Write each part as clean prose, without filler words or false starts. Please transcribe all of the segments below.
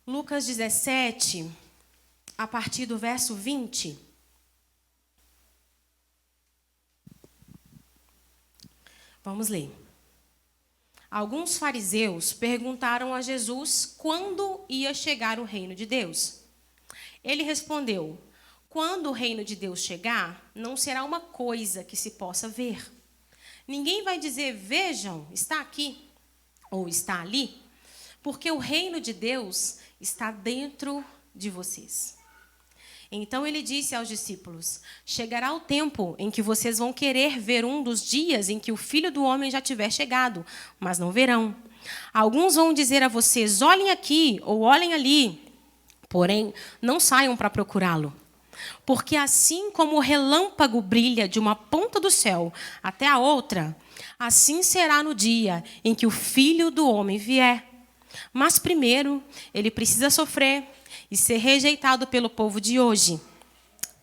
Lucas 17, a partir do verso 20. Vamos ler. Alguns fariseus perguntaram a Jesus quando ia chegar o reino de Deus. Ele respondeu: quando o reino de Deus chegar, não será uma coisa que se possa ver. Ninguém vai dizer, vejam, está aqui ou está ali, porque o reino de Deus está dentro de vocês. Então ele disse aos discípulos: chegará o tempo em que vocês vão querer ver um dos dias em que o Filho do Homem já tiver chegado, mas não verão. Alguns vão dizer a vocês, olhem aqui ou olhem ali, porém não saiam para procurá-lo. Porque assim como o relâmpago brilha de uma ponta do céu até a outra, assim será no dia em que o Filho do Homem vier. Mas primeiro ele precisa sofrer e ser rejeitado pelo povo de hoje.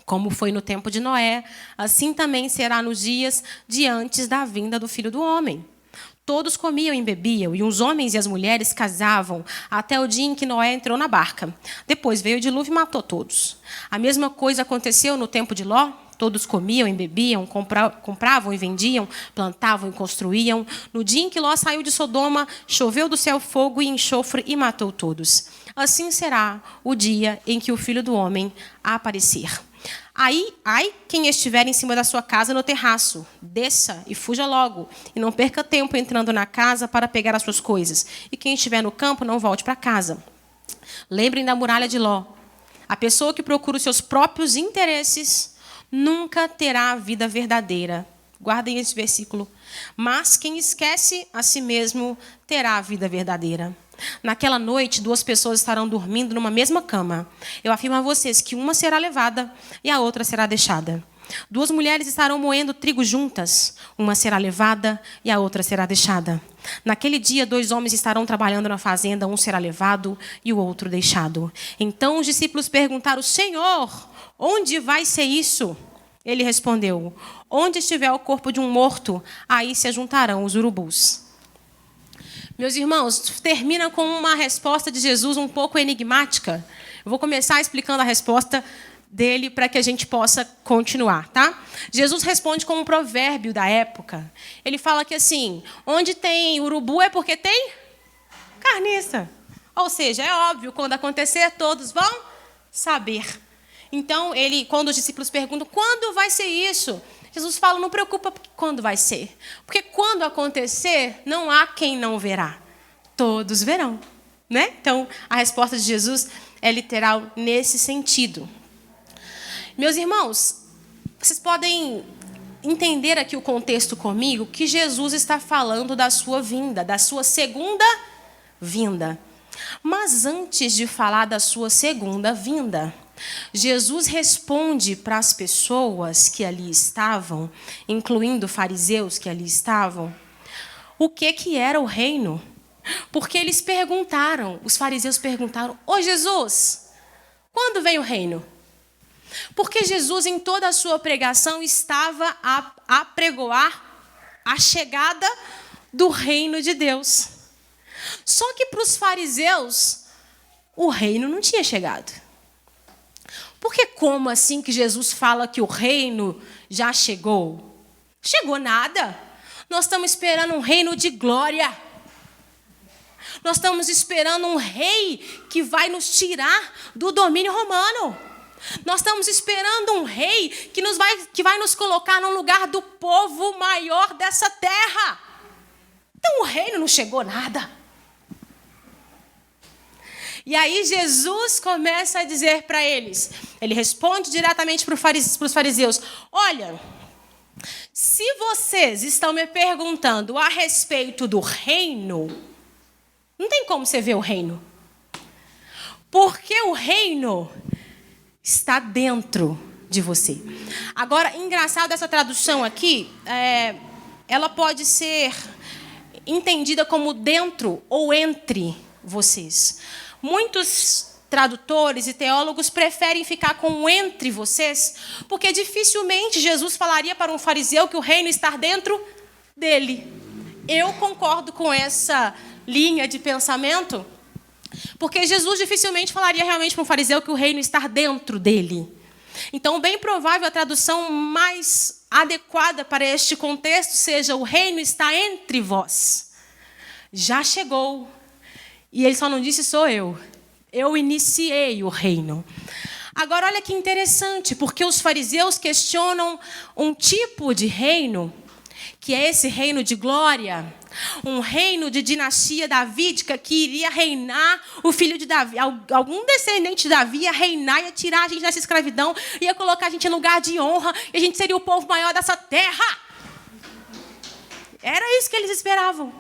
Como foi no tempo de Noé, assim também será nos dias de antes da vinda do Filho do Homem. Todos comiam e bebiam, e os homens e as mulheres casavam, até o dia em que Noé entrou na barca. Depois veio o dilúvio e matou todos. A mesma coisa aconteceu no tempo de Ló. Todos comiam e bebiam, compravam e vendiam, plantavam e construíam. No dia em que Ló saiu de Sodoma, choveu do céu fogo e enxofre e matou todos. Assim será o dia em que o Filho do Homem aparecer. Aí, quem estiver em cima da sua casa no terraço, desça e fuja logo, e não perca tempo entrando na casa para pegar as suas coisas. E quem estiver no campo, não volte para casa. Lembrem da muralha de Ló. A pessoa que procura os seus próprios interesses nunca terá a vida verdadeira. Guardem esse versículo. Mas quem esquece a si mesmo terá a vida verdadeira. Naquela noite, 2 pessoas estarão dormindo numa mesma cama. Eu afirmo a vocês que uma será levada e a outra será deixada. 2 mulheres estarão moendo trigo juntas. Uma será levada e a outra será deixada. Naquele dia, 2 homens estarão trabalhando na fazenda. Um será levado e o outro deixado. Então os discípulos perguntaram: Senhor, onde vai ser isso? Ele respondeu: onde estiver o corpo de um morto, aí se ajuntarão os urubus. Meus irmãos, termina com uma resposta de Jesus um pouco enigmática. Eu vou começar explicando a resposta dele para que a gente possa continuar, tá? Jesus responde com um provérbio da época. Ele fala que assim, onde tem urubu é porque tem carniça. Ou seja, é óbvio, quando acontecer, todos vão saber. Então, quando os discípulos perguntam, quando vai ser isso? Jesus fala, não preocupa quando vai ser. Porque quando acontecer, não há quem não verá. Todos verão. Né? Então, a resposta de Jesus é literal nesse sentido. Meus irmãos, vocês podem entender aqui o contexto comigo, que Jesus está falando da sua vinda, da sua segunda vinda. Mas antes de falar da sua segunda vinda, Jesus responde para as pessoas que ali estavam, incluindo fariseus que ali estavam, o que era o reino. Porque eles perguntaram, os fariseus perguntaram, ô Jesus, quando vem o reino? Porque Jesus, em toda a sua pregação, estava a apregoar a chegada do reino de Deus. Só que para os fariseus, o reino não tinha chegado. Porque como assim que Jesus fala que o reino já chegou? Chegou nada. Nós estamos esperando um reino de glória. Nós estamos esperando um rei que vai nos tirar do domínio romano. Nós estamos esperando um rei que vai nos colocar no lugar do povo maior dessa terra. Então o reino não chegou nada. E aí Jesus começa a dizer para eles, ele responde diretamente para os fariseus, olha, se vocês estão me perguntando a respeito do reino, não tem como você ver o reino. Porque o reino está dentro de você. Agora, engraçado essa tradução aqui, ela pode ser entendida como dentro ou entre vocês. Muitos tradutores e teólogos preferem ficar com entre vocês, porque dificilmente Jesus falaria para um fariseu que o reino está dentro dele. Eu concordo com essa linha de pensamento, Porque Jesus dificilmente falaria realmente para um fariseu que o reino está dentro dele. Então, bem provável a tradução mais adequada para este contexto seja: o reino está entre vós. Já chegou. E ele só não disse: sou eu. Eu iniciei o reino. Agora, olha que interessante, porque os fariseus questionam um tipo de reino, que é esse reino de glória, um reino de dinastia davídica que iria reinar o filho de Davi. Algum descendente de Davi ia reinar, ia tirar a gente dessa escravidão, ia colocar a gente em lugar de honra, e a gente seria o povo maior dessa terra. Era isso que eles esperavam.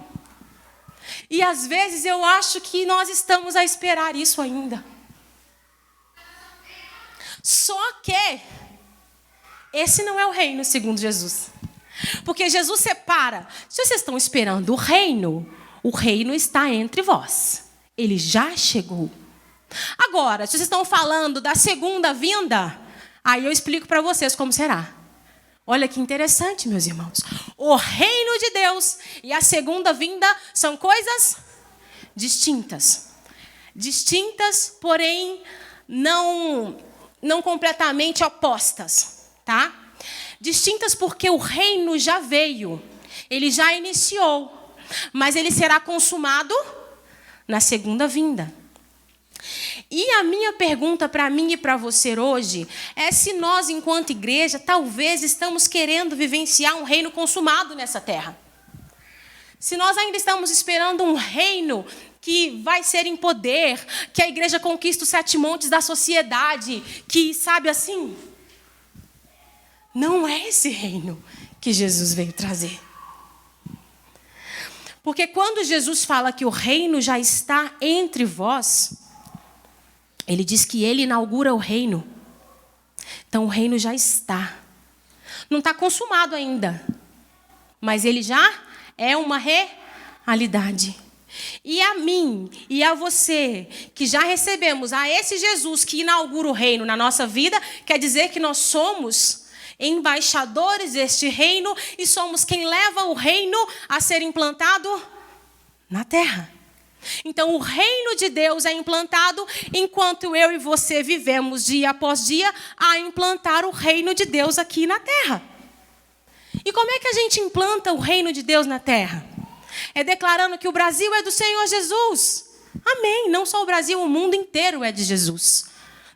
E às vezes eu acho que nós estamos a esperar isso ainda. Só que esse não é o reino segundo Jesus. Porque Jesus separa. Se vocês estão esperando o reino está entre vós. Ele já chegou. Agora, se vocês estão falando da segunda vinda, aí eu explico para vocês como será. Olha que interessante, meus irmãos. O reino de Deus e a segunda vinda são coisas distintas. Distintas, porém não completamente opostas, tá? Distintas porque o reino já veio, ele já iniciou, mas ele será consumado na segunda vinda. E a minha pergunta para mim e para você hoje é se nós, enquanto igreja, talvez estamos querendo vivenciar um reino consumado nessa terra. Se nós ainda estamos esperando um reino que vai ser em poder, que a igreja conquista os 7 montes da sociedade, que, sabe assim, não é esse reino que Jesus veio trazer. Porque quando Jesus fala que o reino já está entre vós, ele diz que ele inaugura o reino. Então o reino já está. Não está consumado ainda, mas ele já é uma realidade. E a mim e a você, que já recebemos a esse Jesus que inaugura o reino na nossa vida, quer dizer que nós somos embaixadores deste reino e somos quem leva o reino a ser implantado na terra. Então o reino de Deus é implantado enquanto eu e você vivemos dia após dia a implantar o reino de Deus aqui na terra. E como é que a gente implanta o reino de Deus na terra? É declarando que o Brasil é do Senhor Jesus. Amém. Não só o Brasil, o mundo inteiro é de Jesus.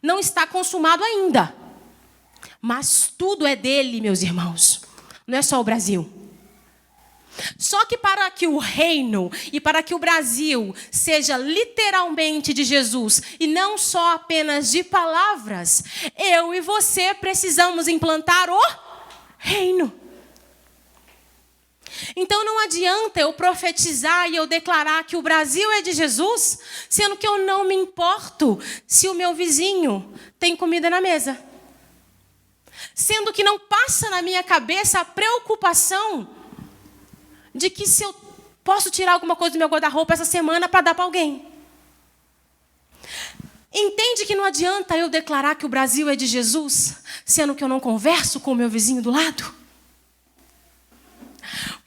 Não está consumado ainda. Mas tudo é dele, meus irmãos. Não é só o Brasil. Só que para que o reino e para que o Brasil seja literalmente de Jesus e não só apenas de palavras, eu e você precisamos implantar o reino. Então não adianta eu profetizar e eu declarar que o Brasil é de Jesus, sendo que eu não me importo se o meu vizinho tem comida na mesa. Sendo que não passa na minha cabeça a preocupação de que se eu posso tirar alguma coisa do meu guarda-roupa essa semana para dar para alguém. Entende que não adianta eu declarar que o Brasil é de Jesus, sendo que eu não converso com o meu vizinho do lado?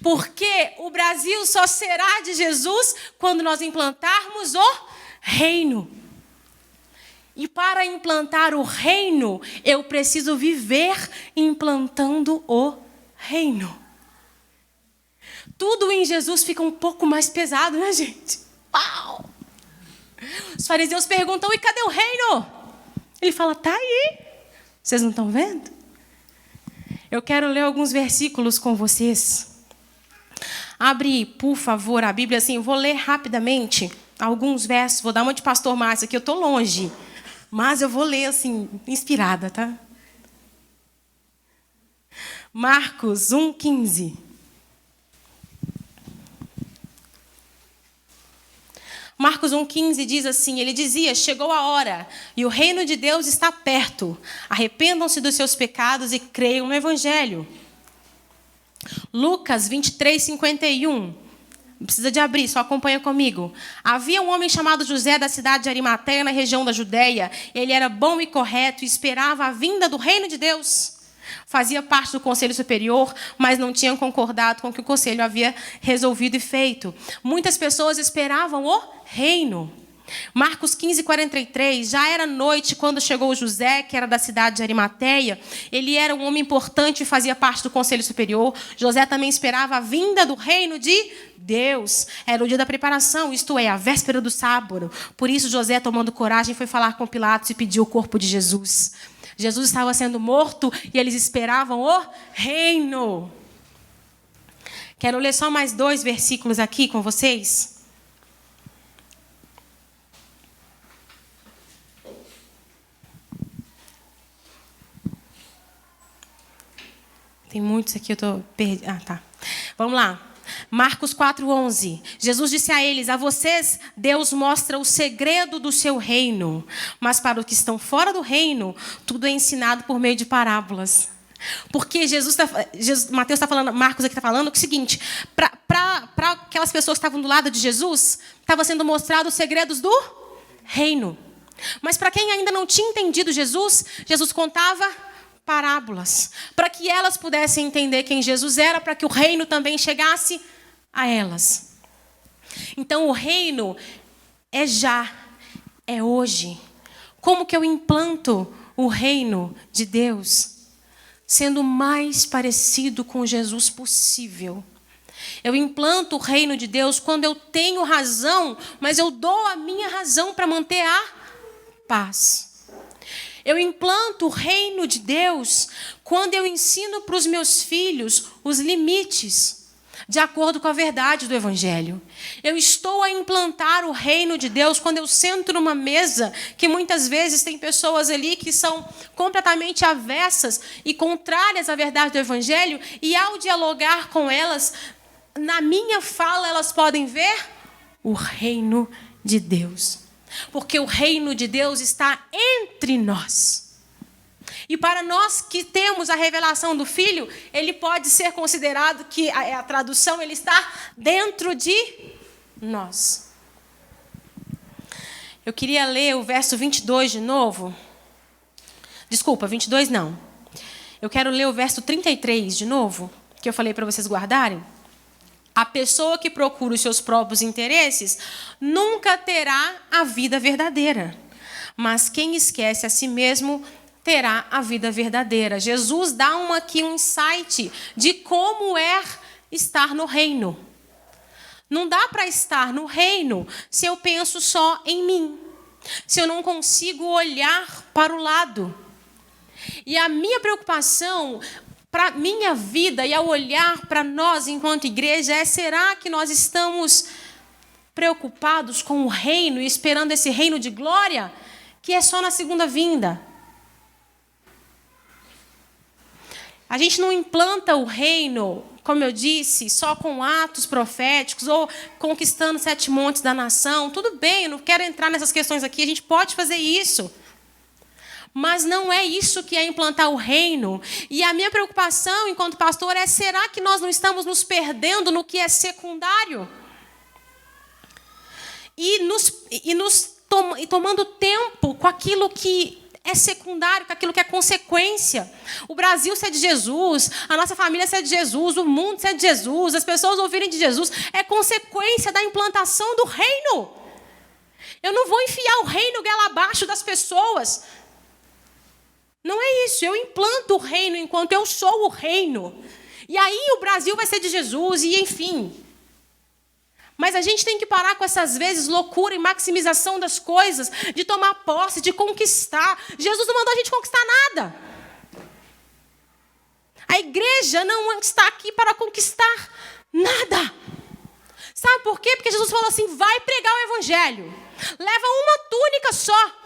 Porque o Brasil só será de Jesus quando nós implantarmos o reino. E para implantar o reino, eu preciso viver implantando o reino. Tudo em Jesus fica um pouco mais pesado, né, gente? Uau! Os fariseus perguntam: e cadê o reino? Ele fala: tá aí. Vocês não estão vendo? Eu quero ler alguns versículos com vocês. Abre, por favor, a Bíblia assim. Eu vou ler rapidamente alguns versos. Vou dar uma de Pastor Márcio aqui. Eu estou longe, mas eu vou ler assim, inspirada, tá? Marcos 1:15. Marcos 1:15 diz assim, ele dizia: chegou a hora e o reino de Deus está perto. Arrependam-se dos seus pecados e creiam no Evangelho. Lucas 23:51. Não precisa de abrir, só acompanha comigo. Havia um homem chamado José da cidade de Arimateia, na região da Judeia. Ele era bom e correto e esperava a vinda do reino de Deus. Fazia parte do conselho superior, mas não tinha concordado com o que o conselho havia resolvido e feito. Muitas pessoas esperavam o reino. Marcos 15:43, já era noite quando chegou José, que era da cidade de Arimateia. Ele era um homem importante e fazia parte do conselho superior. José também esperava a vinda do reino de Deus. Era o dia da preparação, isto é, a véspera do sábado. Por isso José, tomando coragem, foi falar com Pilatos e pediu o corpo de Jesus. Jesus estava sendo morto e eles esperavam o reino. Quero ler só mais 2 versículos aqui com vocês. Tem muitos aqui, eu estou perdida. Tá. Vamos lá. Marcos 4:11. Jesus disse a eles: a vocês Deus mostra o segredo do seu reino, mas para os que estão fora do reino, tudo é ensinado por meio de parábolas. Porque Mateus está falando, Marcos aqui está falando que é o seguinte: para aquelas pessoas que estavam do lado de Jesus, estava sendo mostrado os segredos do reino. Mas para quem ainda não tinha entendido Jesus, Jesus contava parábolas, para que elas pudessem entender quem Jesus era, para que o reino também chegasse a elas. Então o reino é já, é hoje. Como que eu implanto o reino de Deus? Sendo o mais parecido com Jesus possível. Eu implanto o reino de Deus quando eu tenho razão, mas eu dou a minha razão para manter a paz. Eu implanto o reino de Deus quando eu ensino para os meus filhos os limites, de acordo com a verdade do Evangelho. Eu estou a implantar o reino de Deus quando eu sento numa mesa que muitas vezes tem pessoas ali que são completamente avessas e contrárias à verdade do Evangelho, e ao dialogar com elas, na minha fala elas podem ver o reino de Deus. Porque o reino de Deus está entre nós. E para nós que temos a revelação do Filho, ele pode ser considerado que a tradução, ele está dentro de nós. Eu queria ler o verso 22 de novo. Desculpa, 22 não. Eu quero ler o verso 33 de novo, que eu falei para vocês guardarem. A pessoa que procura os seus próprios interesses nunca terá a vida verdadeira. Mas quem esquece a si mesmo terá a vida verdadeira. Jesus dá aqui um insight de como é estar no reino. Não dá para estar no reino se eu penso só em mim. Se eu não consigo olhar para o lado. E a minha preocupação para a minha vida e ao olhar para nós enquanto igreja será que nós estamos preocupados com o reino e esperando esse reino de glória que é só na segunda vinda? A gente não implanta o reino, como eu disse, só com atos proféticos ou conquistando 7 montes da nação. Tudo bem, eu não quero entrar nessas questões aqui, a gente pode fazer isso. Mas não é isso que é implantar o reino. E a minha preocupação, enquanto pastor, é: será que nós não estamos nos perdendo no que é secundário? E tomando tempo com aquilo que é secundário, com aquilo que é consequência. O Brasil ser de Jesus, a nossa família ser de Jesus, o mundo ser de Jesus, as pessoas ouvirem de Jesus, é consequência da implantação do reino. Eu não vou enfiar o reino goela abaixo das pessoas. Não é isso, eu implanto o reino enquanto eu sou o reino. E aí o Brasil vai ser de Jesus, e enfim. Mas a gente tem que parar com essas vezes loucura e maximização das coisas, de tomar posse, de conquistar. Jesus não mandou a gente conquistar nada. A igreja não está aqui para conquistar nada. Sabe por quê? Porque Jesus falou assim: vai pregar o evangelho. Leva uma túnica só.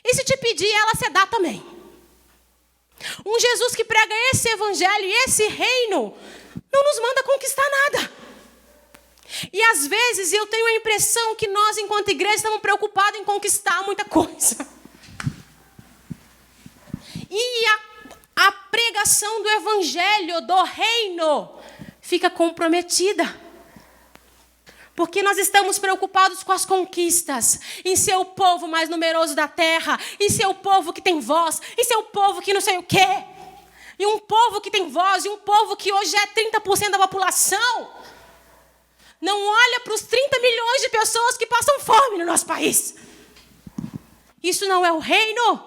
E se te pedir, ela você dá também. Um Jesus que prega esse evangelho e esse reino não nos manda conquistar nada. E às vezes eu tenho a impressão que nós, enquanto igreja, estamos preocupados em conquistar muita coisa. E a pregação do evangelho, do reino, fica comprometida. Porque nós estamos preocupados com as conquistas, em ser o povo mais numeroso da terra, em ser o povo que tem voz, em ser o povo que não sei o quê. E um povo que tem voz, e um povo que hoje é 30% da população. não olha para os 30 milhões de pessoas que passam fome no nosso país. Isso não é o reino.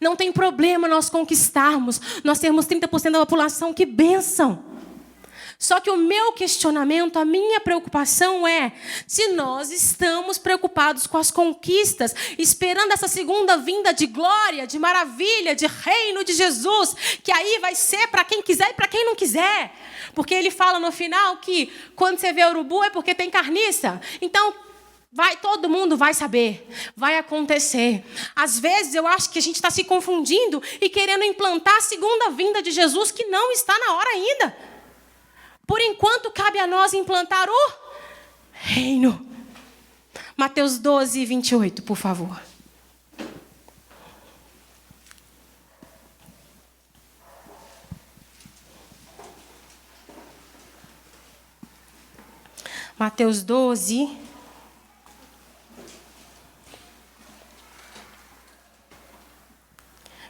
Não tem problema nós conquistarmos, nós termos 30% da população, que bênção. Só que o meu questionamento, a minha preocupação é se nós estamos preocupados com as conquistas, esperando essa segunda vinda de glória, de maravilha, de reino de Jesus, que aí vai ser para quem quiser e para quem não quiser. Porque ele fala no final que quando você vê urubu é porque tem carniça. Então, todo mundo vai saber, vai acontecer. Às vezes eu acho que a gente está se confundindo e querendo implantar a segunda vinda de Jesus, que não está na hora ainda. Por enquanto, cabe a nós implantar o reino. Mateus 12, 28, por favor. Mateus 12,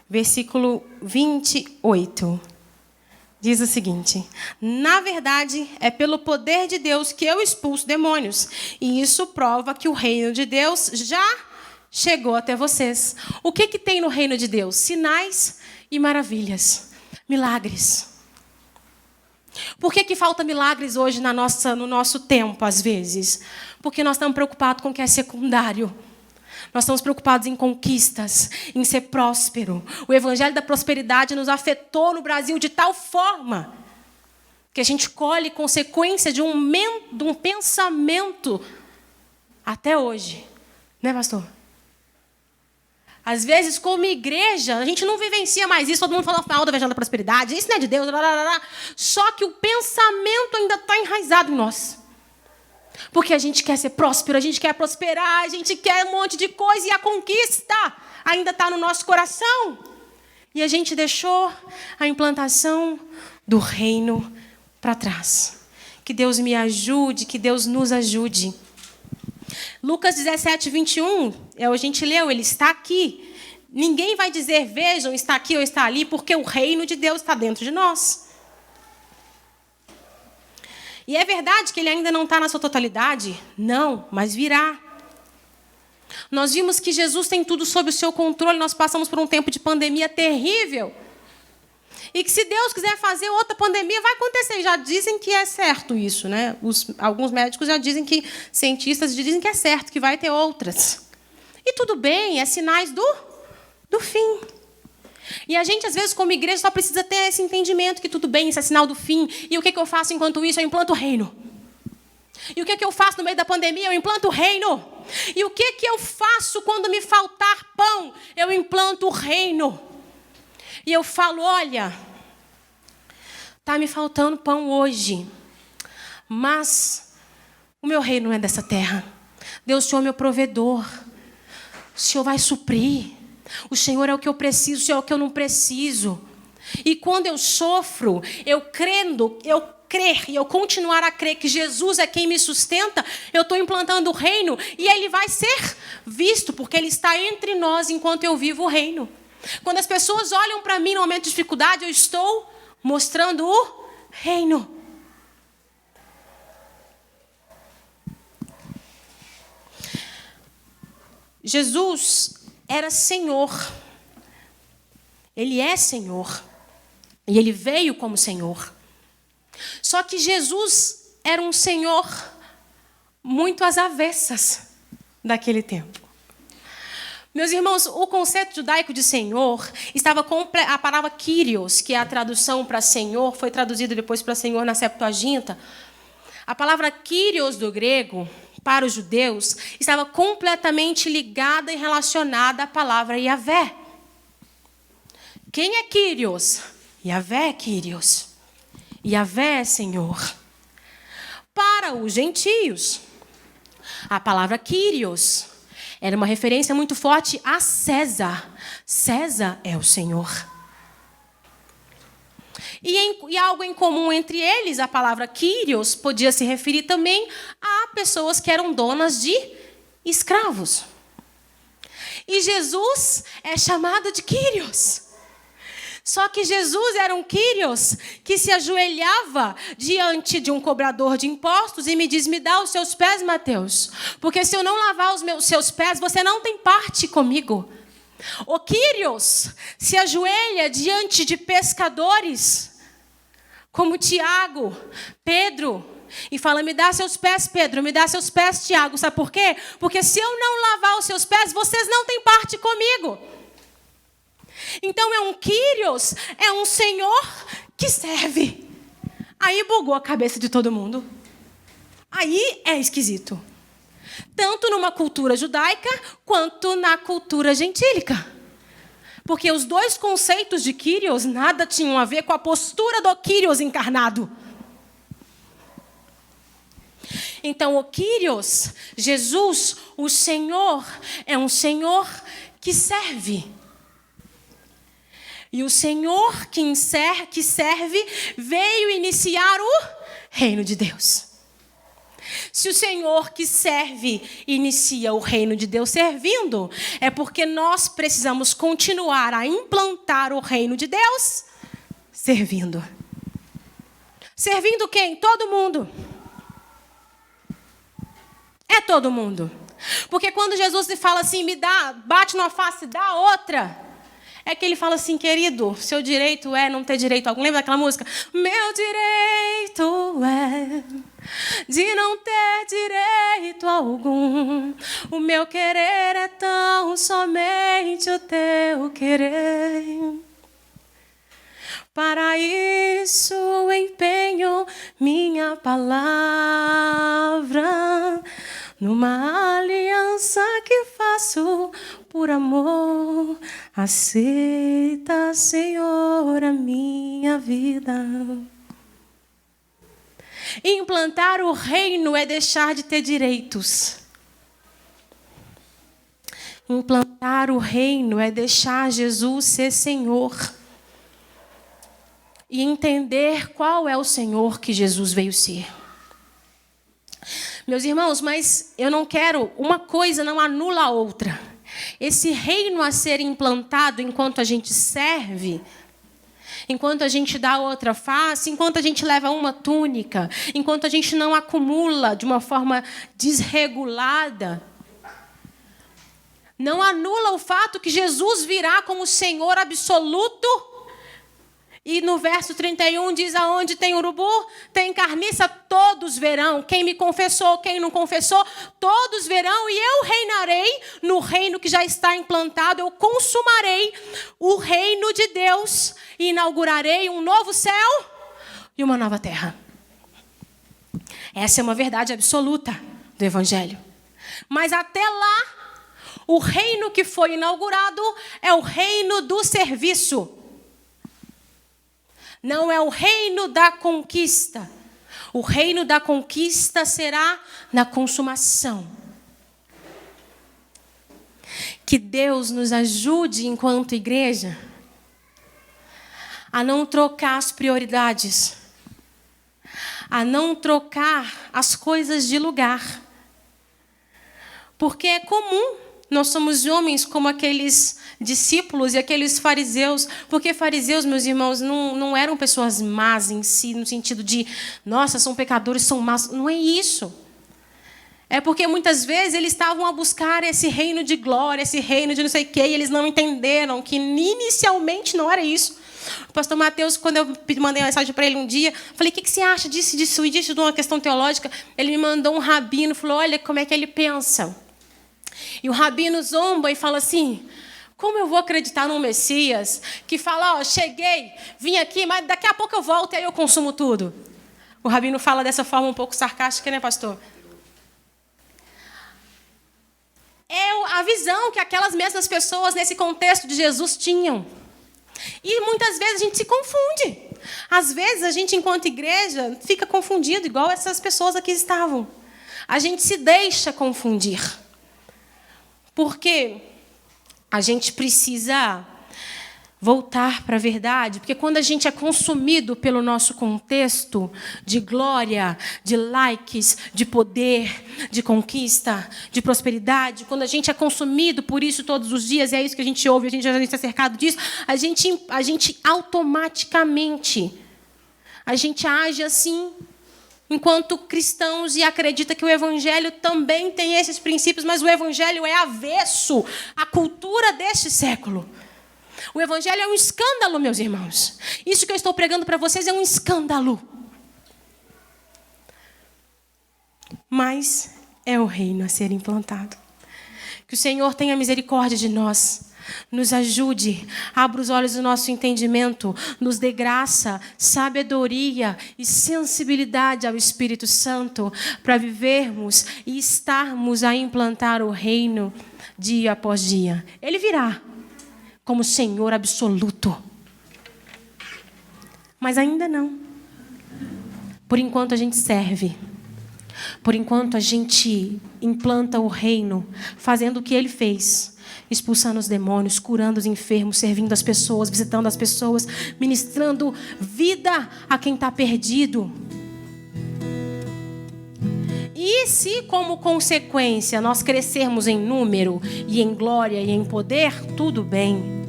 versículo 28. Diz o seguinte: na verdade, é pelo poder de Deus que eu expulso demônios. E isso prova que o reino de Deus já chegou até vocês. O que tem no reino de Deus? Sinais e maravilhas. Milagres. Por que falta milagres hoje no nosso tempo, às vezes? Porque nós estamos preocupados com o que é secundário. Nós estamos preocupados em conquistas, em ser próspero. O evangelho da prosperidade nos afetou no Brasil de tal forma que a gente colhe consequência de um pensamento até hoje. Né, pastor? Às vezes, como igreja, a gente não vivencia mais isso. Todo mundo fala mal do evangelho da prosperidade. Isso não é de Deus. Só que o pensamento ainda está enraizado em nós. Porque a gente quer ser próspero, a gente quer prosperar, a gente quer um monte de coisa e a conquista ainda está no nosso coração. E a gente deixou a implantação do reino para trás. Que Deus me ajude, que Deus nos ajude. Lucas 17, 21, a gente leu, ele está aqui. Ninguém vai dizer, vejam, está aqui ou está ali, porque o reino de Deus está dentro de nós. E é verdade que ele ainda não está na sua totalidade? Não, mas virá. Nós vimos que Jesus tem tudo sob o seu controle. Nós passamos por um tempo de pandemia terrível. E que se Deus quiser fazer outra pandemia, vai acontecer. Já dizem que é certo isso, né? Alguns médicos já dizem que, cientistas dizem que é certo, que vai ter outras. E tudo bem, é sinais do fim. E a gente, às vezes, como igreja, só precisa ter esse entendimento que tudo bem, isso é sinal do fim. E o que eu faço enquanto isso? Eu implanto o reino. E o que eu faço no meio da pandemia? Eu implanto o reino. E o que eu faço quando me faltar pão? Eu implanto o reino. E eu falo, olha, está me faltando pão hoje, mas o meu reino não é dessa terra. Deus, o Senhor é meu provedor. O Senhor vai suprir. O Senhor é o que eu preciso, o Senhor é o que eu não preciso. E quando eu sofro, eu crer e eu continuar a crer que Jesus é quem me sustenta, eu estou implantando o reino e ele vai ser visto, porque ele está entre nós enquanto eu vivo o reino. Quando as pessoas olham para mim no momento de dificuldade, eu estou mostrando o reino. Jesus era Senhor. Ele é Senhor. E ele veio como Senhor. Só que Jesus era um Senhor muito às avessas daquele tempo. Meus irmãos, o conceito judaico de Senhor estava com a palavra Kyrios, que é a tradução para Senhor, foi traduzido depois para Senhor na Septuaginta. A palavra Kyrios do grego, para os judeus, estava completamente ligada e relacionada à palavra Yahvé. Quem é Kyrios? Yahvé é Kyrios. Yahvé é Senhor. Para os gentios, a palavra Kyrios era uma referência muito forte a César. César é o Senhor. E algo em comum entre eles, a palavra Kyrios podia se referir também a pessoas que eram donas de escravos. E Jesus é chamado de Kyrios. Só que Jesus era um Kyrios que se ajoelhava diante de um cobrador de impostos e me diz, me dá os seus pés, Mateus, porque se eu não lavar os seus pés, você não tem parte comigo. O Kyrios se ajoelha diante de pescadores, como Tiago, Pedro, e fala, me dá seus pés, Pedro, me dá seus pés, Tiago. Sabe por quê? Porque se eu não lavar os seus pés, vocês não têm parte comigo. Então é um Kyrios, é um Senhor que serve. Aí bugou a cabeça de todo mundo. Aí é esquisito. Tanto numa cultura judaica, quanto na cultura gentílica. Porque os dois conceitos de Kyrios nada tinham a ver com a postura do Kyrios encarnado. Então o Kyrios, Jesus, o Senhor, é um Senhor que serve. E o Senhor que serve veio iniciar o reino de Deus. Se o Senhor que serve inicia o reino de Deus servindo, é porque nós precisamos continuar a implantar o reino de Deus servindo. Servindo quem? Todo mundo. É todo mundo. Porque quando Jesus fala assim, me dá, bate numa face, dá outra. É que ele fala assim, querido, seu direito é não ter direito algum. Lembra daquela música? Meu direito é de não ter direito algum. O meu querer é tão somente o teu querer. Para isso empenho minha palavra numa aliança que faço por amor. Aceita, Senhor, a minha vida. Implantar o reino é deixar de ter direitos. Implantar o reino é deixar Jesus ser Senhor. E entender qual é o Senhor que Jesus veio ser. Meus irmãos, mas eu não quero, uma coisa não anula a outra. Esse reino a ser implantado enquanto a gente serve, enquanto a gente dá outra face, enquanto a gente leva uma túnica, enquanto a gente não acumula de uma forma desregulada, não anula o fato que Jesus virá como Senhor absoluto. E no verso 31 diz, aonde tem urubu, tem carniça, todos verão. Quem me confessou, quem não confessou, todos verão. E eu reinarei no reino que já está implantado. Eu consumarei o reino de Deus e inaugurarei um novo céu e uma nova terra. Essa é uma verdade absoluta do Evangelho. Mas até lá, o reino que foi inaugurado é o reino do serviço. Não é o reino da conquista. O reino da conquista será na consumação. Que Deus nos ajude, enquanto igreja, a não trocar as prioridades, a não trocar as coisas de lugar. Porque é comum, nós somos homens como aqueles discípulos e aqueles fariseus, porque fariseus, meus irmãos, não eram pessoas más em si, no sentido de, nossa, são pecadores, são más. Não é isso. É porque muitas vezes eles estavam a buscar esse reino de glória, esse reino de não sei o quê, e eles não entenderam que inicialmente não era isso. O pastor Mateus, quando eu mandei uma mensagem para ele um dia, falei, o que você acha disso e disso, de uma questão teológica? Ele me mandou um rabino, falou, olha como é que ele pensa. E o rabino zomba e fala assim, como eu vou acreditar num Messias que fala, ó, cheguei, vim aqui, mas daqui a pouco eu volto e aí eu consumo tudo. O rabino fala dessa forma um pouco sarcástica, né, pastor? É a visão que aquelas mesmas pessoas nesse contexto de Jesus tinham. E muitas vezes a gente se confunde. Às vezes a gente, enquanto igreja, fica confundido, igual essas pessoas aqui estavam. A gente se deixa confundir. Porque a gente precisa voltar para a verdade, porque quando a gente é consumido pelo nosso contexto de glória, de likes, de poder, de conquista, de prosperidade, quando a gente é consumido por isso todos os dias, e é isso que a gente ouve, a gente está cercado disso, a gente automaticamente, a gente age assim, enquanto cristãos, e acredita que o Evangelho também tem esses princípios, mas o Evangelho é avesso à cultura deste século. O Evangelho é um escândalo, meus irmãos. Isso que eu estou pregando para vocês é um escândalo. Mas é o reino a ser implantado. Que o Senhor tenha misericórdia de nós. Nos ajude, abra os olhos do nosso entendimento, nos dê graça, sabedoria e sensibilidade ao Espírito Santo para vivermos e estarmos a implantar o reino dia após dia. Ele virá como Senhor absoluto. Mas ainda não. Por enquanto a gente serve. Por enquanto a gente implanta o reino, fazendo o que Ele fez. Expulsando os demônios, curando os enfermos, servindo as pessoas, visitando as pessoas, ministrando vida a quem está perdido. E se, como consequência, nós crescermos em número, e em glória, e em poder, tudo bem.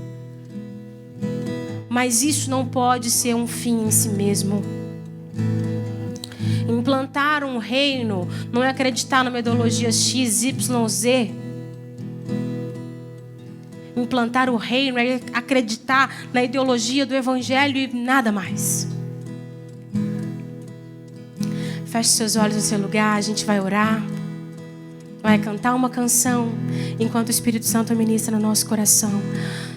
Mas isso não pode ser um fim em si mesmo. Implantar um reino não é acreditar numa ideologia X, Y, Z. Implantar o reino é acreditar na ideologia do Evangelho e nada mais. Feche seus olhos no seu lugar, a gente vai orar. Vai cantar uma canção enquanto o Espírito Santo ministra no nosso coração.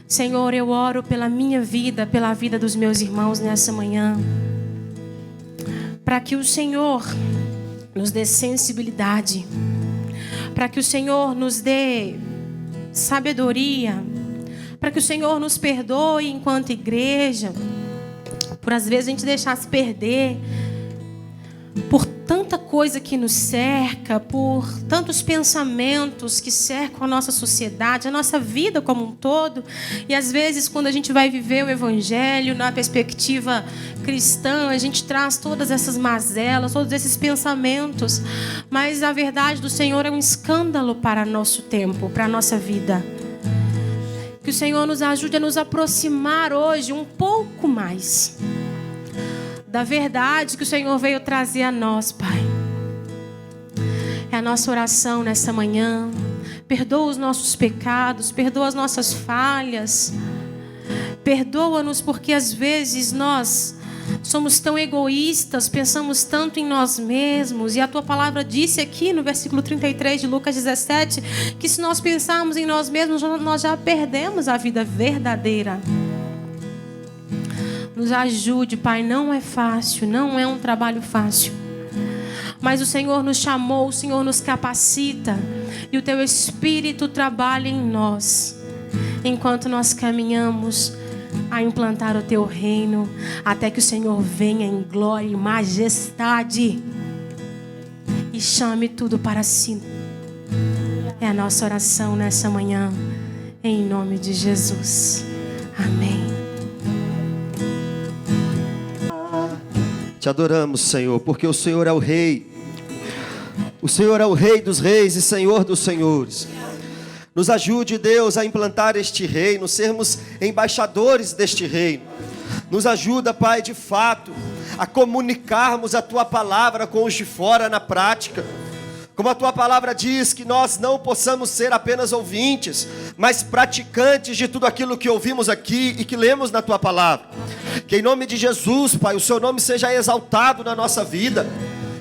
Senhor, eu oro pela minha vida, pela vida dos meus irmãos nessa manhã. Para que o Senhor nos dê sensibilidade. Para que o Senhor nos dê sabedoria, para que o Senhor nos perdoe enquanto igreja, por às vezes a gente deixar se perder, por tanta coisa que nos cerca, por tantos pensamentos que cercam a nossa sociedade, a nossa vida como um todo, e às vezes quando a gente vai viver o Evangelho na perspectiva cristã, a gente traz todas essas mazelas, todos esses pensamentos, mas a verdade do Senhor é um escândalo para nosso tempo, para a nossa vida. Que o Senhor nos ajude a nos aproximar hoje um pouco mais da verdade que o Senhor veio trazer a nós, Pai. É a nossa oração nessa manhã. Perdoa os nossos pecados, perdoa as nossas falhas. Perdoa-nos porque às vezes nós somos tão egoístas, pensamos tanto em nós mesmos. E a Tua palavra disse aqui no versículo 33 de Lucas 17, que se nós pensarmos em nós mesmos, nós já perdemos a vida verdadeira. Nos ajude, Pai, não é fácil, não é um trabalho fácil. Mas o Senhor nos chamou, o Senhor nos capacita. E o Teu Espírito trabalha em nós. Enquanto nós caminhamos a implantar o Teu reino. Até que o Senhor venha em glória e majestade. E chame tudo para si. É a nossa oração nessa manhã. Em nome de Jesus. Amém. Te adoramos, Senhor, porque o Senhor é o Rei. O Senhor é o Rei dos reis e Senhor dos senhores. Nos ajude, Deus, a implantar este reino, sermos embaixadores deste reino. Nos ajuda, Pai, de fato, a comunicarmos a Tua palavra com os de fora na prática. Como a Tua palavra diz, que nós não possamos ser apenas ouvintes, mas praticantes de tudo aquilo que ouvimos aqui e que lemos na Tua palavra. Que em nome de Jesus, Pai, o Seu nome seja exaltado na nossa vida.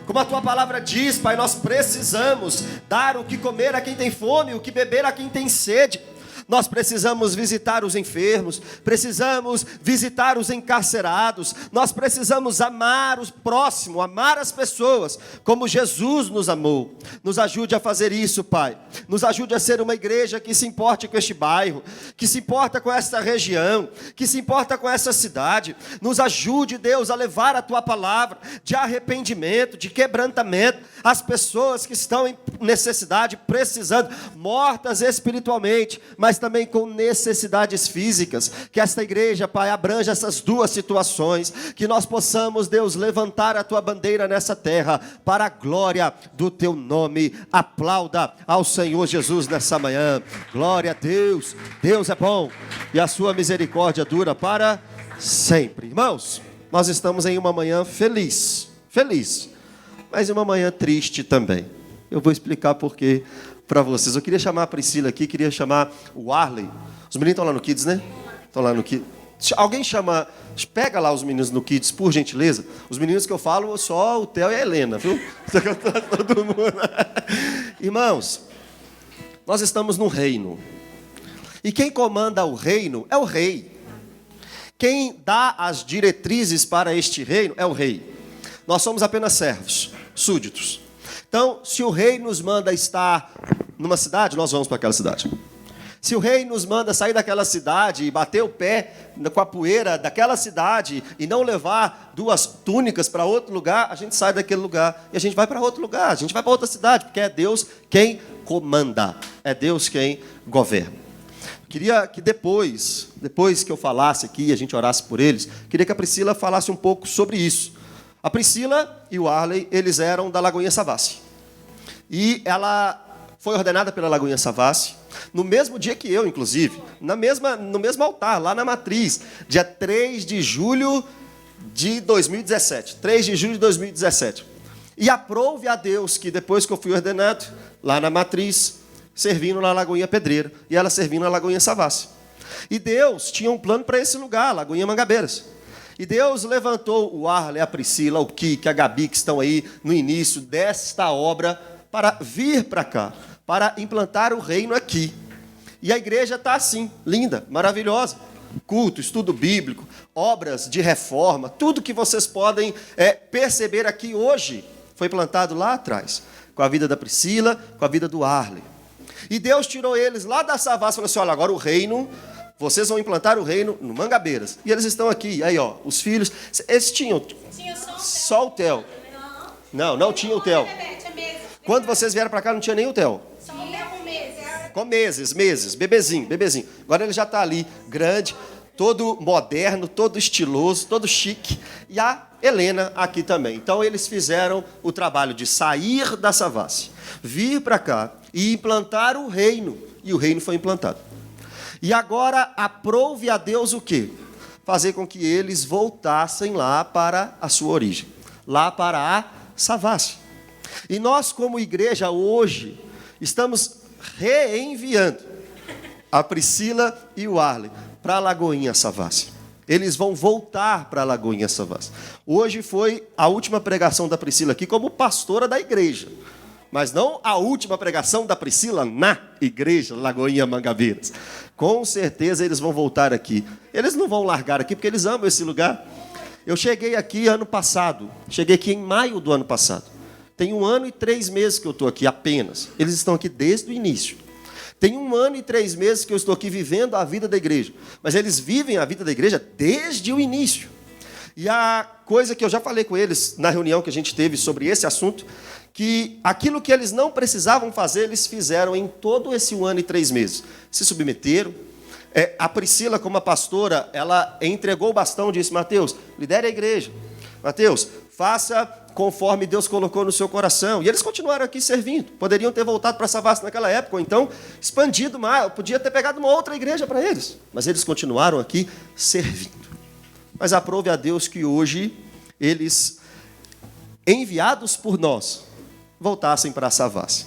Como a Tua palavra diz, Pai, nós precisamos dar o que comer a quem tem fome, o que beber a quem tem sede. Nós precisamos visitar os enfermos, precisamos visitar os encarcerados, nós precisamos amar o próximo, amar as pessoas, como Jesus nos amou. Nos ajude a fazer isso, Pai. Nos ajude a ser uma igreja que se importe com este bairro, que se importa com esta região, que se importa com essa cidade. Nos ajude, Deus, a levar a Tua palavra de arrependimento, de quebrantamento, às pessoas que estão em necessidade, precisando, mortas espiritualmente, mas mas também com necessidades físicas. Que esta igreja, Pai, abranja essas duas situações, que nós possamos, Deus, levantar a Tua bandeira nessa terra, para a glória do Teu nome. Aplauda ao Senhor Jesus nessa manhã. Glória a Deus. Deus é bom e a sua misericórdia dura para sempre. Irmãos, nós estamos em uma manhã feliz, mas uma manhã triste também. Eu vou explicar por quê para vocês. Eu queria chamar a Priscila aqui, queria chamar o Arley. Os meninos estão lá no Kids, né? Estão lá no Kids. Alguém chama, pega lá os meninos no Kids, por gentileza. Os meninos que eu falo, só o Theo e a Helena, viu? Todo mundo. Irmãos, nós estamos no reino. E quem comanda o reino é o rei. Quem dá as diretrizes para este reino é o rei. Nós somos apenas servos, súditos. Então, se o rei nos manda estar numa cidade, nós vamos para aquela cidade. Se o rei nos manda sair daquela cidade e bater o pé com a poeira daquela cidade e não levar 2 túnicas para outro lugar, a gente sai daquele lugar e a gente vai para outro lugar, a gente vai para outra cidade, porque é Deus quem comanda, é Deus quem governa. Queria que depois que eu falasse aqui e a gente orasse por eles, queria que a Priscila falasse um pouco sobre isso. A Priscila e o Arley, eles eram da Lagoinha Savassi. E ela foi ordenada pela Lagoinha Savassi, no mesmo dia que eu, inclusive, no mesmo altar, lá na Matriz, dia 3 de julho de 2017. 3 de julho de 2017. E aprove a Deus que depois que eu fui ordenado, lá na Matriz, servindo na Lagoinha Pedreira, e ela servindo na Lagoinha Savassi. E Deus tinha um plano para esse lugar, Lagoinha Mangabeiras. E Deus levantou o Arley, a Priscila, o Kiki, a Gabi, que estão aí no início desta obra, para vir para cá, para implantar o reino aqui. E a igreja está assim, linda, maravilhosa. Culto, estudo bíblico, obras de reforma, tudo que vocês podem perceber aqui hoje, foi plantado lá atrás, com a vida da Priscila, com a vida do Arley. E Deus tirou eles lá da Savassi e falou assim, olha, agora o reino... Vocês vão implantar o reino no Mangabeiras. E eles estão aqui. Aí, ó, os filhos. Eles tinham só o Theo. Não tinha o Theo. Quando vocês vieram para cá, não tinha nem o Theo. Com meses. Bebezinho. Agora ele já está ali, grande, todo moderno, todo estiloso, todo chique. E a Helena aqui também. Então, eles fizeram o trabalho de sair da Savassi, vir para cá e implantar o reino. E o reino foi implantado. E agora, aprove a Deus o quê? Fazer com que eles voltassem lá para a sua origem, lá para a Savassi. E nós, como igreja, hoje, estamos reenviando a Priscila e o Arley para a Lagoinha Savassi. Eles vão voltar para a Lagoinha Savassi. Hoje foi a última pregação da Priscila aqui como pastora da igreja. Mas não a última pregação da Priscila na igreja Lagoinha Mangabeiras. Com certeza eles vão voltar aqui. Eles não vão largar aqui porque eles amam esse lugar. Eu cheguei aqui ano passado. Cheguei aqui em maio do ano passado. Tem 1 ano e 3 meses que eu estou aqui apenas. Eles estão aqui desde o início. Tem 1 ano e 3 meses que eu estou aqui vivendo a vida da igreja. Mas eles vivem a vida da igreja desde o início. E a coisa que eu já falei com eles na reunião que a gente teve sobre esse assunto, que aquilo que eles não precisavam fazer, eles fizeram em todo esse 1 ano e 3 meses. Se submeteram. A Priscila, como a pastora, ela entregou o bastão e disse, Mateus, lidere a igreja. Mateus, faça conforme Deus colocou no seu coração. E eles continuaram aqui servindo. Poderiam ter voltado para Savassi naquela época, ou então expandido mais. Podia ter pegado uma outra igreja para eles. Mas eles continuaram aqui servindo. Mas aprove a Deus que hoje eles, enviados por nós, voltassem para Savassi.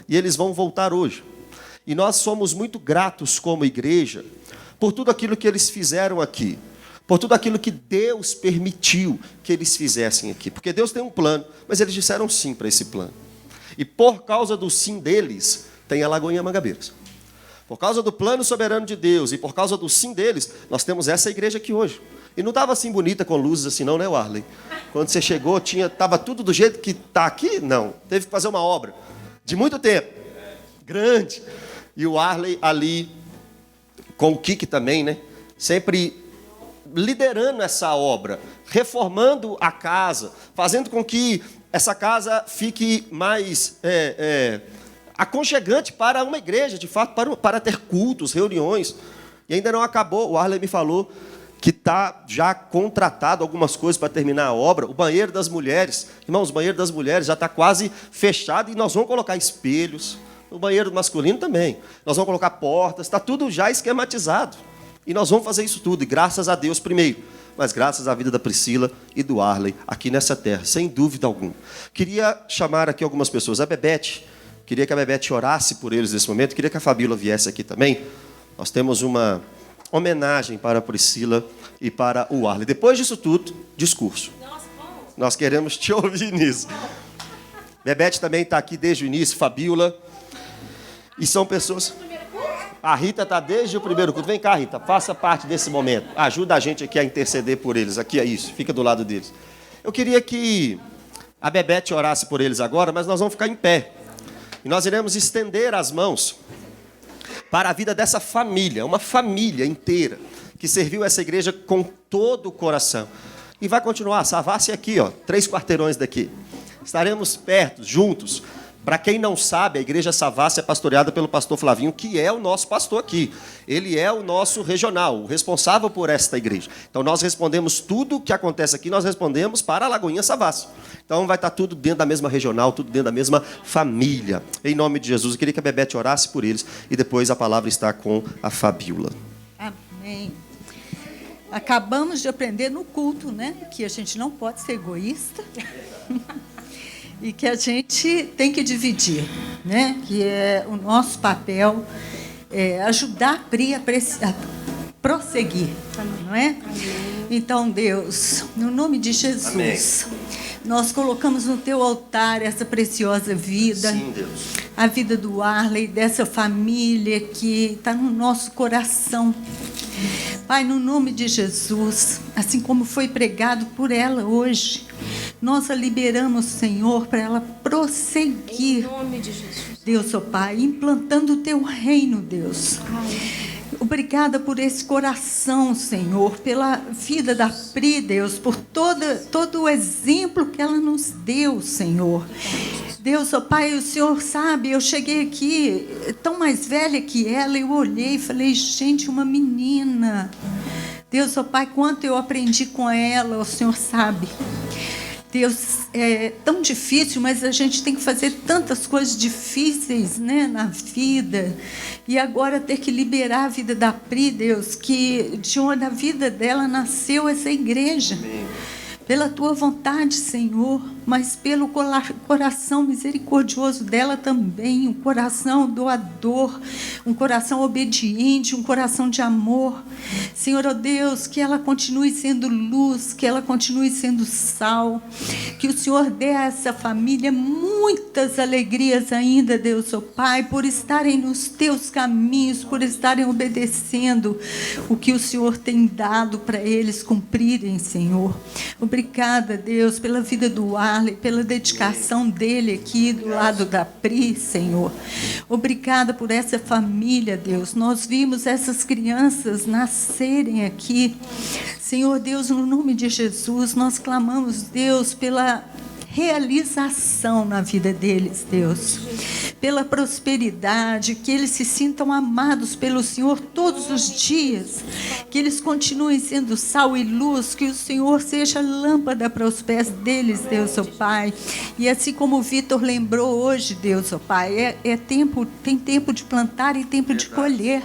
E eles vão voltar hoje. E nós somos muito gratos como igreja por tudo aquilo que eles fizeram aqui. Por tudo aquilo que Deus permitiu que eles fizessem aqui. Porque Deus tem um plano, mas eles disseram sim para esse plano. E por causa do sim deles, tem a Lagoinha Mangabeiras. Por causa do plano soberano de Deus e por causa do sim deles, nós temos essa igreja aqui hoje. E não estava assim bonita com luzes assim não, né, Arley? Quando você chegou, estava tudo do jeito que está aqui? Não. Teve que fazer uma obra de muito tempo. Grande. E o Arley ali, com o Kiki também, né? Sempre liderando essa obra, reformando a casa, fazendo com que essa casa fique mais aconchegante para uma igreja, de fato, para ter cultos, reuniões. E ainda não acabou. O Arley me falou que está já contratado algumas coisas para terminar a obra. O banheiro das mulheres, irmãos, o banheiro das mulheres já está quase fechado e nós vamos colocar espelhos. O banheiro masculino também. Nós vamos colocar portas, está tudo já esquematizado. E nós vamos fazer isso tudo, e graças a Deus primeiro, mas graças à vida da Priscila e do Arley aqui nessa terra, sem dúvida alguma. Queria chamar aqui algumas pessoas. A Bebete, queria que a Bebete orasse por eles nesse momento, queria que a Fabíola viesse aqui também. Nós temos uma homenagem para a Priscila e para o Arley. Depois disso tudo, discurso. Nós queremos te ouvir nisso. Bebete também está aqui desde o início, Fabíola. E são pessoas... A Rita está desde o primeiro culto. Vem cá, Rita, faça parte desse momento. Ajuda a gente aqui a interceder por eles. Aqui é isso, fica do lado deles. Eu queria que a Bebete orasse por eles agora, mas nós vamos ficar em pé. E nós iremos estender as mãos para a vida dessa família, uma família inteira, que serviu essa igreja com todo o coração. E vai continuar, Savassi aqui, 3 quarteirões daqui. Estaremos perto, juntos. Para quem não sabe, a igreja Savassi é pastoreada pelo pastor Flavinho, que é o nosso pastor aqui. Ele é o nosso regional, o responsável por esta igreja. Então nós respondemos tudo o que acontece aqui, nós respondemos para a Lagoinha Savassi. Então vai estar tudo dentro da mesma regional, tudo dentro da mesma família. Em nome de Jesus, eu queria que a Bebete orasse por eles e depois a palavra está com a Fabíola. Amém. Acabamos de aprender no culto, né, que a gente não pode ser egoísta. E que a gente tem que dividir, né? Que é o nosso papel ajudar a Pri a prosseguir, não é? Então, Deus, no nome de Jesus, amém, nós colocamos no teu altar essa preciosa vida. Sim, Deus. A vida do Arley, dessa família que está no nosso coração. Pai, no nome de Jesus, assim como foi pregado por ela hoje, nós a liberamos, Senhor, para ela prosseguir. Em nome de Jesus. Deus, ó Pai, implantando o teu reino, Deus. Obrigada por esse coração, Senhor, pela vida da Pri, Deus, por todo o exemplo que ela nos deu, Senhor. Deus, ó Pai, o Senhor sabe, eu cheguei aqui tão mais velha que ela, eu olhei e falei, gente, uma menina. Deus, ó Pai, quanto eu aprendi com ela, o Senhor sabe. Deus, é tão difícil, mas a gente tem que fazer tantas coisas difíceis, né, na vida. E agora ter que liberar a vida da Pri, Deus, que de onde a vida dela nasceu essa igreja. Amém. Pela tua vontade, Senhor, mas pelo coração misericordioso dela também, um coração doador, um coração obediente, um coração de amor. Senhor, ó Deus, que ela continue sendo luz, que ela continue sendo sal, que o Senhor dê a essa família muitas alegrias ainda, Deus, ó Pai, por estarem nos teus caminhos, por estarem obedecendo o que o Senhor tem dado para eles cumprirem, Senhor. Obrigada, Deus, pela vida do Arley, pela dedicação dele aqui do lado da Pri, Senhor. Obrigada por essa família, Deus. Nós vimos essas crianças nascerem aqui. Senhor Deus, no nome de Jesus, nós clamamos, Deus, pela realização na vida deles, Deus, pela prosperidade, que eles se sintam amados pelo Senhor todos os dias, que eles continuem sendo sal e luz, que o Senhor seja lâmpada para os pés deles, Deus, ó Pai. E assim como o Vitor lembrou hoje, Deus, ó Pai, tem tempo de plantar e tempo de colher.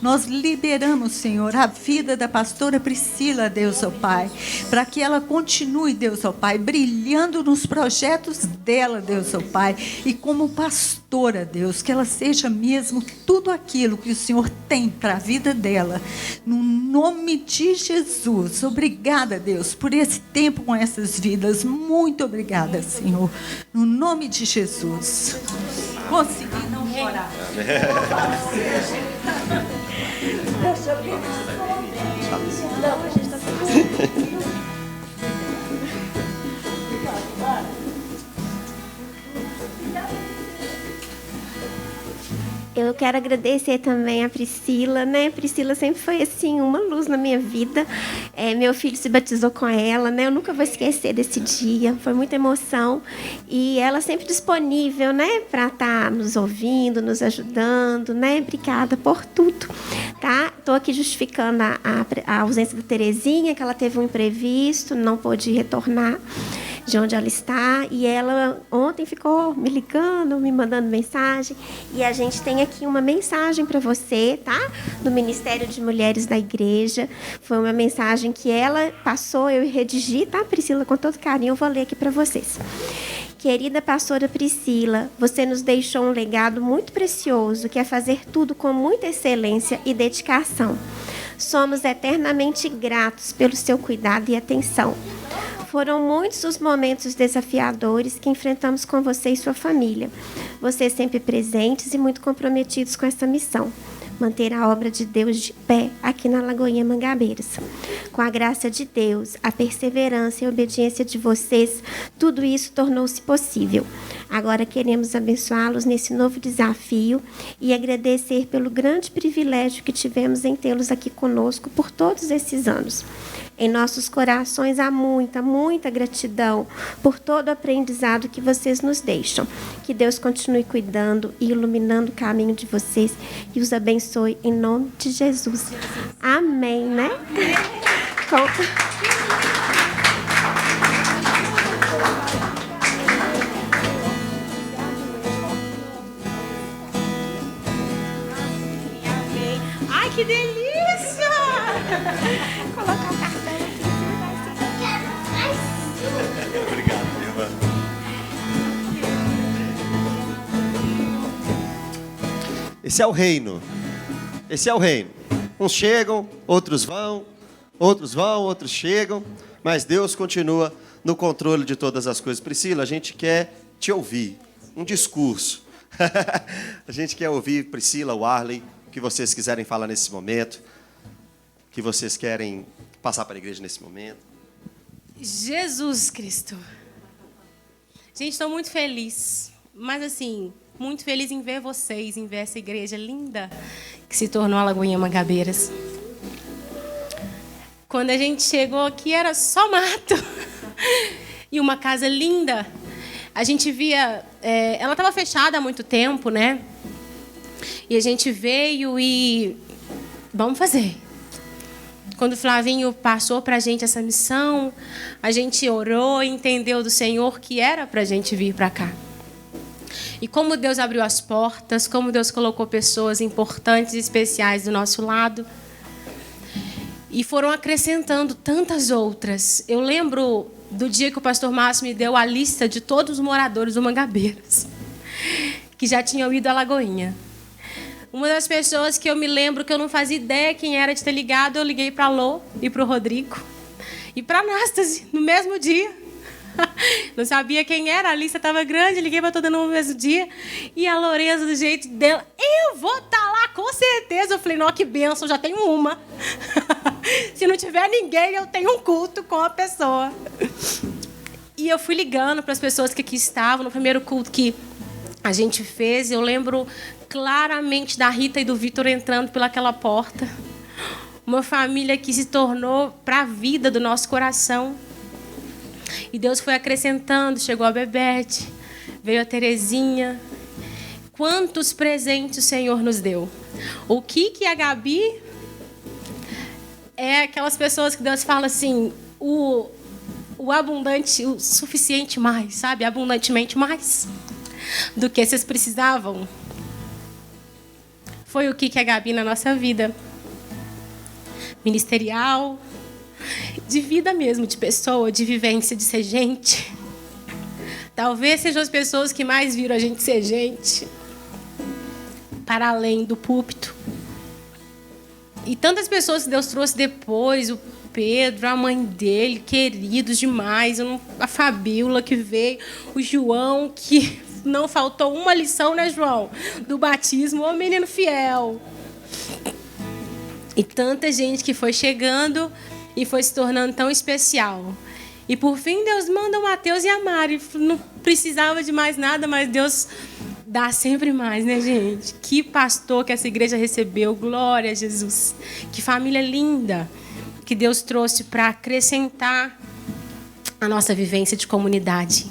Nós liberamos, Senhor, a vida da pastora Priscila, Deus, ó Pai, para que ela continue, Deus, ó Pai, brilhando nos projetos dela, Deus, ó Pai, e como pastora, Deus, que ela seja mesmo tudo aquilo que o Senhor tem para a vida dela, no nome de Jesus. Obrigada, Deus, por esse tempo com essas vidas, muito obrigada, Senhor, no nome de Jesus. Consegui não orar. Eu Eu quero agradecer também a Priscila, né? Priscila sempre foi, assim, uma luz na minha vida. Meu filho se batizou com ela, né? Eu nunca vou esquecer desse dia. Foi muita emoção. E ela sempre disponível, né? Para estar nos ouvindo, nos ajudando, né? Obrigada por tudo, tá? Estou aqui justificando a ausência da Terezinha, que ela teve um imprevisto, não pôde retornar de onde ela está, e ela ontem ficou me ligando, me mandando mensagem, e a gente tem aqui uma mensagem para você, tá? Do Ministério de Mulheres da Igreja. Foi uma mensagem que ela passou, eu redigi, tá, Priscila? Com todo carinho, eu vou ler aqui para vocês. Querida pastora Priscila, você nos deixou um legado muito precioso, que é fazer tudo com muita excelência e dedicação. Somos eternamente gratos pelo seu cuidado e atenção. Foram muitos os momentos desafiadores que enfrentamos com você e sua família. Vocês sempre presentes e muito comprometidos com essa missão. Manter a obra de Deus de pé aqui na Lagoinha Mangabeiras. Com a graça de Deus, a perseverança e a obediência de vocês, tudo isso tornou-se possível. Agora queremos abençoá-los nesse novo desafio e agradecer pelo grande privilégio que tivemos em tê-los aqui conosco por todos esses anos. Em nossos corações há muita, muita gratidão por todo o aprendizado que vocês nos deixam. Que Deus continue cuidando e iluminando o caminho de vocês e os abençoe em nome de Jesus. Amém, né? Ai, que delícia! Colocar o cartão aqui. Obrigado, irmã. Esse é o reino. Esse é o reino. Uns chegam, outros vão, outros chegam, mas Deus continua no controle de todas as coisas. Priscila, a gente quer te ouvir. Um discurso. A gente quer ouvir, Priscila, Warley, o que vocês quiserem falar nesse momento, o que vocês querem passar para a igreja nesse momento. Jesus Cristo. Gente, estou muito feliz. Mas, assim, muito feliz em ver vocês, em ver essa igreja linda que se tornou a Lagoinha Mangabeiras. Quando a gente chegou aqui, era só mato. E uma casa linda. A gente via... ela estava fechada há muito tempo, né? E a gente veio e... Vamos fazer. Quando o Flavinho passou para a gente essa missão, a gente orou e entendeu do Senhor que era para a gente vir para cá. E como Deus abriu as portas, como Deus colocou pessoas importantes e especiais do nosso lado. E foram acrescentando tantas outras. Eu lembro do dia que o pastor Márcio me deu a lista de todos os moradores do Mangabeiras, que já tinham ido à Lagoinha. Uma das pessoas que eu me lembro que eu não fazia ideia quem era de ter ligado, eu liguei para a Lô e para o Rodrigo. E para a Anástase, no mesmo dia. Não sabia quem era, a lista estava grande, liguei para todo mundo no mesmo dia. E a Loreza, do jeito dela, eu vou estar lá, com certeza. Eu falei, não, que bênção, já tenho uma. Se não tiver ninguém, eu tenho um culto com a pessoa. E eu fui ligando para as pessoas que aqui estavam, no primeiro culto que a gente fez. Eu lembro claramente da Rita e do Vitor entrando pelaquela porta. Uma família que se tornou para a vida do nosso coração. E Deus foi acrescentando, chegou a Bebete, veio a Terezinha. Quantos presentes o Senhor nos deu. O que a Gabi é aquelas pessoas que Deus fala assim, o abundante, o suficiente mais, sabe? Abundantemente mais do que vocês precisavam. Foi o que a Gabi na nossa vida ministerial, de vida mesmo, de pessoa, de vivência, de ser gente. Talvez sejam as pessoas que mais viram a gente ser gente, para além do púlpito. E tantas pessoas que Deus trouxe depois, o Pedro, a mãe dele, queridos demais, a Fabíola que veio, o João, que não faltou uma lição, né, João? Do batismo, o menino fiel. E tanta gente que foi chegando e foi se tornando tão especial. E por fim, Deus manda o Mateus e a Mari. Não precisava de mais nada, mas Deus dá sempre mais, né, gente? Que pastor que essa igreja recebeu, glória a Jesus. Que família linda que Deus trouxe para acrescentar a nossa vivência de comunidade.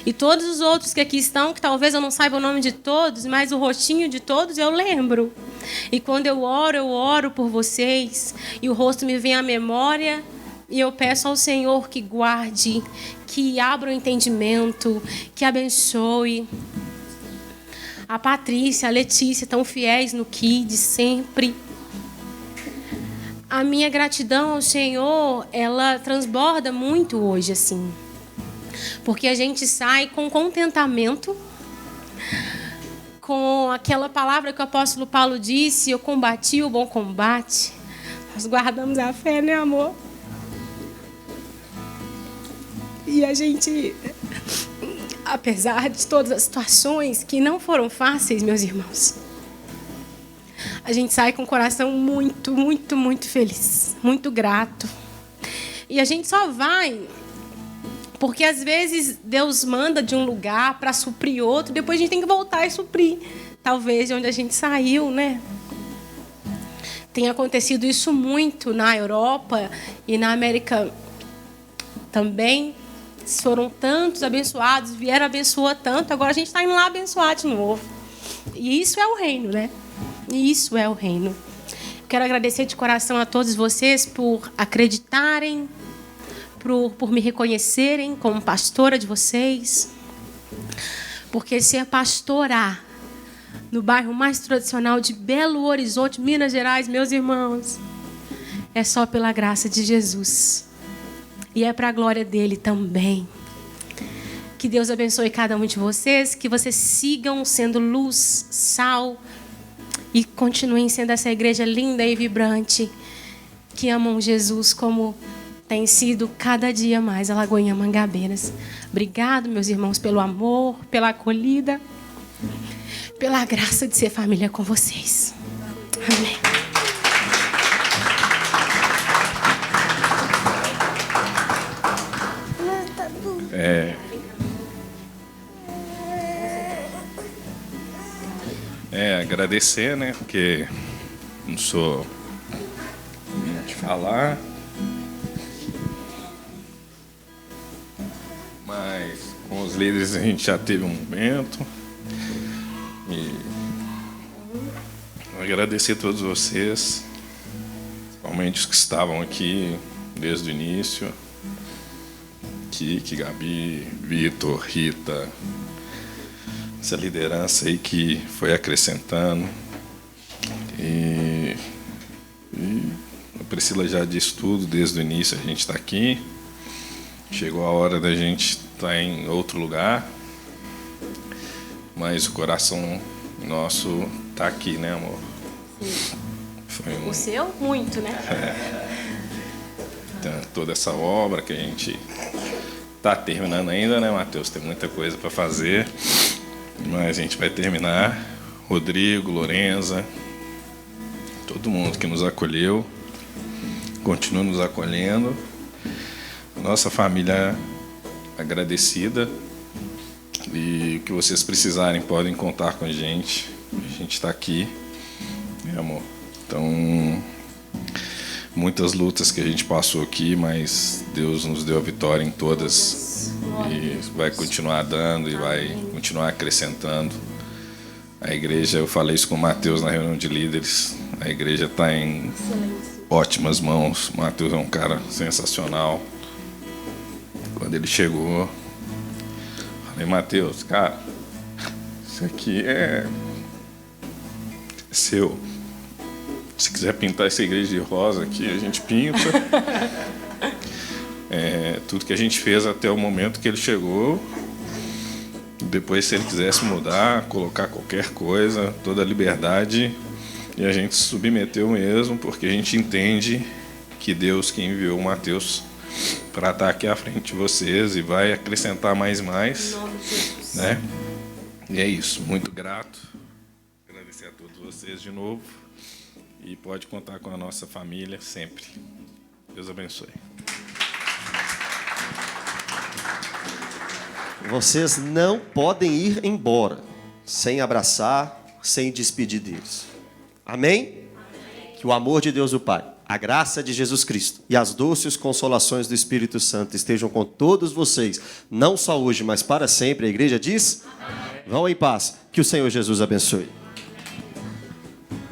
E todos os outros que aqui estão, que talvez eu não saiba o nome de todos, mas o rostinho de todos eu lembro. E quando eu oro por vocês, e o rosto me vem à memória, e eu peço ao Senhor que guarde, que abra o entendimento, que abençoe. A Patrícia, a Letícia, tão fiéis no Kids, sempre. A minha gratidão ao Senhor, ela transborda muito hoje, assim. Porque a gente sai com contentamento, com aquela palavra que o apóstolo Paulo disse: eu combati o bom combate. Nós guardamos a fé, né, amor? E a gente, apesar de todas as situações que não foram fáceis, meus irmãos, a gente sai com o coração muito, muito, muito feliz, muito grato. E a gente só vai porque às vezes Deus manda de um lugar para suprir outro, depois a gente tem que voltar e suprir, talvez de onde a gente saiu, né? Tem acontecido isso muito na Europa e na América também. Foram tantos abençoados, vieram abençoar tanto, agora a gente está indo lá abençoar de novo. E isso é o reino, né? Isso é o reino. Quero agradecer de coração a todos vocês por acreditarem, por me reconhecerem como pastora de vocês. Porque ser pastora no bairro mais tradicional de Belo Horizonte, Minas Gerais, meus irmãos, é só pela graça de Jesus. E é para a glória dele também. Que Deus abençoe cada um de vocês, que vocês sigam sendo luz, sal, e continuem sendo essa igreja linda e vibrante, que amam Jesus como tem sido cada dia mais a Lagoinha Mangabeiras. Obrigado, meus irmãos, pelo amor, pela acolhida, pela graça de ser família com vocês. Amém. Agradecer, né? Porque não sou de falar, mas com os líderes a gente já teve um momento. E agradecer a todos vocês, principalmente os que estavam aqui desde o início. Kiki, Gabi, Vitor, Rita, essa liderança aí que foi acrescentando. E a Priscila já disse tudo desde o início, a gente está aqui. Chegou a hora da gente estar em outro lugar, mas o coração nosso está aqui, né, amor? Sim. Foi O seu, muito, né? Então, toda essa obra que a gente está terminando ainda, né, Matheus? Tem muita coisa para fazer, mas a gente vai terminar. Rodrigo, Lorenza, todo mundo que nos acolheu, continua nos acolhendo. Nossa família agradecida. E o que vocês precisarem podem contar com a gente. A gente está aqui, né, amor? Então, muitas lutas que a gente passou aqui, mas Deus nos deu a vitória em todas. E vai continuar dando e vai continuar acrescentando. A igreja, eu falei isso com o Matheus na reunião de líderes, a igreja está em ótimas mãos. O Matheus é um cara sensacional. Quando ele chegou, falei: Matheus, cara, isso aqui é seu. Se quiser pintar essa igreja de rosa aqui, a gente pinta. Tudo que a gente fez até o momento que ele chegou. Depois, se ele quisesse mudar, colocar qualquer coisa, toda a liberdade, e a gente se submeteu mesmo, porque a gente entende que Deus que enviou o Matheus para estar aqui à frente de vocês e vai acrescentar mais, né? E é isso, muito grato. Agradecer a todos vocês de novo e pode contar com a nossa família sempre. Deus abençoe. Vocês não podem ir embora. sem abraçar, sem despedir deles. Amém? Que o amor de Deus o Pai, a graça de Jesus Cristo e as doces consolações do Espírito Santo estejam com todos vocês, não só hoje, mas para sempre. A igreja diz: amém. Vão em paz. Que o Senhor Jesus abençoe.